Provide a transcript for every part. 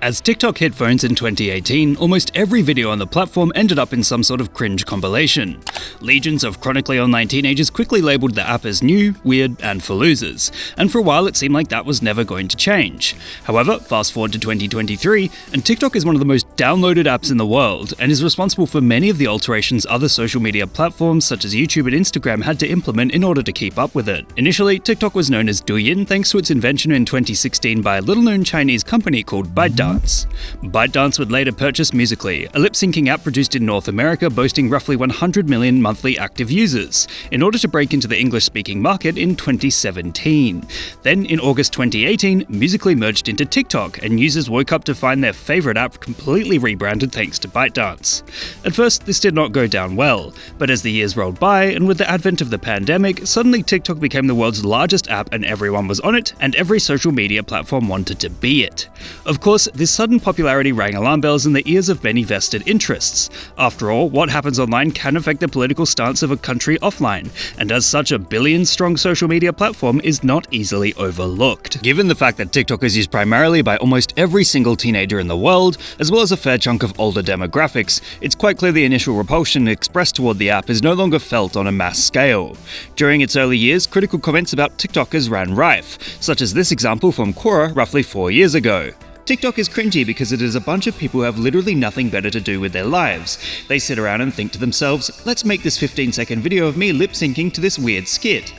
As TikTok hit phones in 2018, almost every video on the platform ended up in some sort of cringe compilation. Legions of chronically online teenagers quickly labelled the app as new, weird, and for losers, and for a while it seemed like that was never going to change. However, fast forward to 2023, and TikTok is one of the most downloaded apps in the world, and is responsible for many of the alterations other social media platforms such as YouTube and Instagram had to implement in order to keep up with it. Initially, TikTok was known as Douyin thanks to its invention in 2016 by a little-known Chinese company called ByteDance. ByteDance would later purchase Musical.ly, a lip-syncing app produced in North America boasting roughly 100 million monthly active users, in order to break into the English-speaking market in 2017. Then, in August 2018, Musical.ly merged into TikTok, and users woke up to find their favourite app completely rebranded thanks to ByteDance. At first, this did not go down well, but as the years rolled by, and with the advent of the pandemic, suddenly TikTok became the world's largest app and everyone was on it, and every social media platform wanted to be it. Of course, this sudden popularity rang alarm bells in the ears of many vested interests. After all, what happens online can affect the political stance of a country offline, and as such, a billion-strong social media platform is not easily overlooked. Given the fact that TikTok is used primarily by almost every single teenager in the world, as well as a fair chunk of older demographics, it's quite clear the initial repulsion expressed toward the app is no longer felt on a mass scale. During its early years, critical comments about TikTokers ran rife, such as this example from Quora roughly 4 years ago. TikTok is cringy because it is a bunch of people who have literally nothing better to do with their lives. They sit around and think to themselves, let's make this 15-second video of me lip-syncing to this weird skit.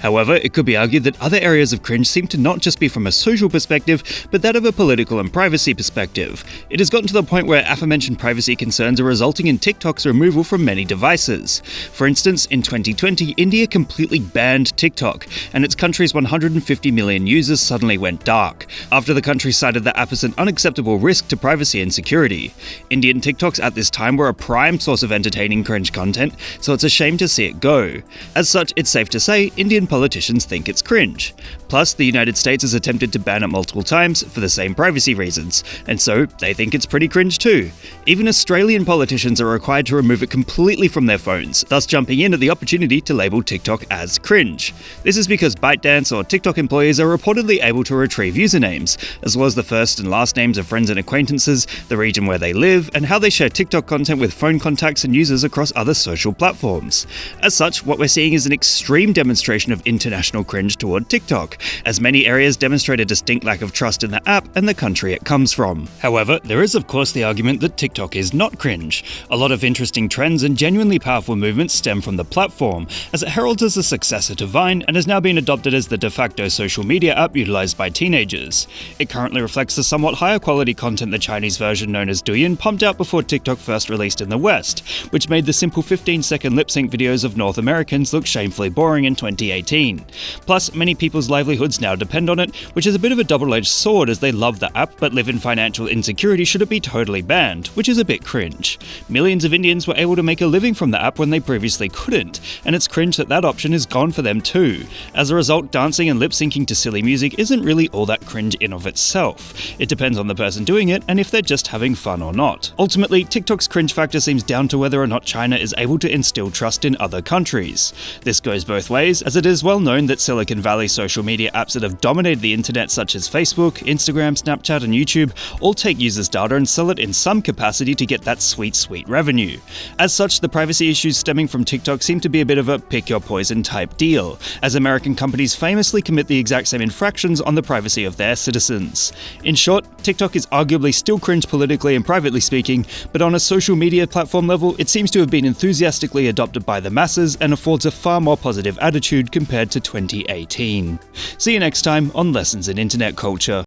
However, it could be argued that other areas of cringe seem to not just be from a social perspective, but that of a political and privacy perspective. It has gotten to the point where aforementioned privacy concerns are resulting in TikTok's removal from many devices. For instance, in 2020, India completely banned TikTok, and its country's 150 million users suddenly went dark, after the country cited the app as an unacceptable risk to privacy and security. Indian TikToks at this time were a prime source of entertaining cringe content, so it's a shame to see it go. As such, it's safe to say Indian politicians think it's cringe. Plus, the United States has attempted to ban it multiple times for the same privacy reasons, and so they think it's pretty cringe too. Even Australian politicians are required to remove it completely from their phones, thus jumping in at the opportunity to label TikTok as cringe. This is because ByteDance or TikTok employees are reportedly able to retrieve usernames, as well as the first and last names of friends and acquaintances, the region where they live, and how they share TikTok content with phone contacts and users across other social platforms. As such, what we're seeing is an extreme demonstration of international cringe toward TikTok, as many areas demonstrate a distinct lack of trust in the app and the country it comes from. However, there is of course the argument that TikTok is not cringe. A lot of interesting trends and genuinely powerful movements stem from the platform, as it heralds as a successor to Vine and has now been adopted as the de facto social media app utilized by teenagers. It currently reflects the somewhat higher quality content the Chinese version known as Douyin pumped out before TikTok first released in the West, which made the simple 15-second lip-sync videos of North Americans look shamefully boring in 2018. Plus, many people's livelihoods now depend on it, which is a bit of a double-edged sword as they love the app but live in financial insecurity should it be totally banned, which is a bit cringe. Millions of Indians were able to make a living from the app when they previously couldn't, and it's cringe that that option is gone for them too. As a result, dancing and lip-syncing to silly music isn't really all that cringe in of itself. It depends on the person doing it and if they're just having fun or not. Ultimately, TikTok's cringe factor seems down to whether or not China is able to instill trust in other countries. This goes both ways, as it is well known that Silicon Valley social media apps that have dominated the internet such as Facebook, Instagram, Snapchat, and YouTube all take users' data and sell it in some capacity to get that sweet revenue. As such, the privacy issues stemming from TikTok seem to be a bit of a pick your poison type deal, as American companies famously commit the exact same infractions on the privacy of their citizens. In short, TikTok is arguably still cringe politically and privately speaking, but on a social media platform level, it seems to have been enthusiastically adopted by the masses and affords a far more positive attitude compared to 2018. See you next time on Lessons in Internet Culture.